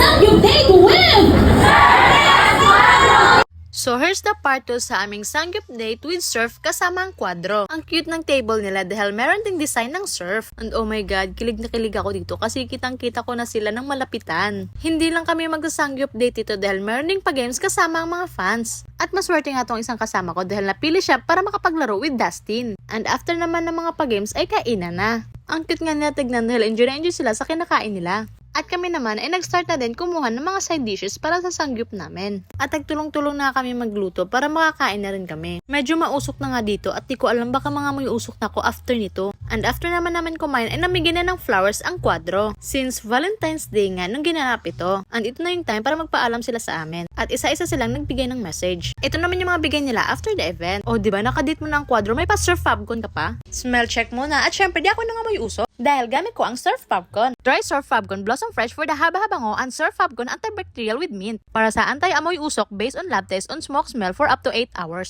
Sangyup Date with So here's the part 2 sa aming Sangyup date with surf kasama ang kwadro. Ang cute ng table nila dahil meron ding design ng surf. And oh my god, kilig na kilig ako dito kasi kitang-kita ko na sila ng malapitan. Hindi lang kami mag-Sangyup date dito dahil meron ding pa-games kasama ang mga fans. At maswerte nga tong isang kasama ko dahil napili siya para makapaglaro with Dustin. And after naman ng mga pa-games ay kainan na. Ang cute nga nila tignan dahil enjoy na enjoy sila sa kinakain nila. At kami naman ay nag-start na din kumuha ng mga side dishes para sa sangyup namin. At nagtulong-tulong na kami magluto para makakain na rin kami. Medyo mausok na nga dito at di ko alam baka mga may usok na ako after nito. And after naman kumain ay namigyan na ng flowers ang kwadro. Since Valentine's Day nga nung ginanap ito. And ito na yung time para magpaalam sila sa amin. At isa-isa silang nagbigay ng message. Ito naman yung mga bigay nila after the event. O diba nakadate mo na ang kwadro, may pa-surf popcorn ka pa? Smell check muna. At syempre di ako na nga may usok. Dahil gamit ko ang surf popcorn. Dry surf popcorn blossom fresh for the haba-habango and surf popcorn antibacterial with mint. Para sa anti-amoy usok based on lab test on smoke smell for up to 8 hours.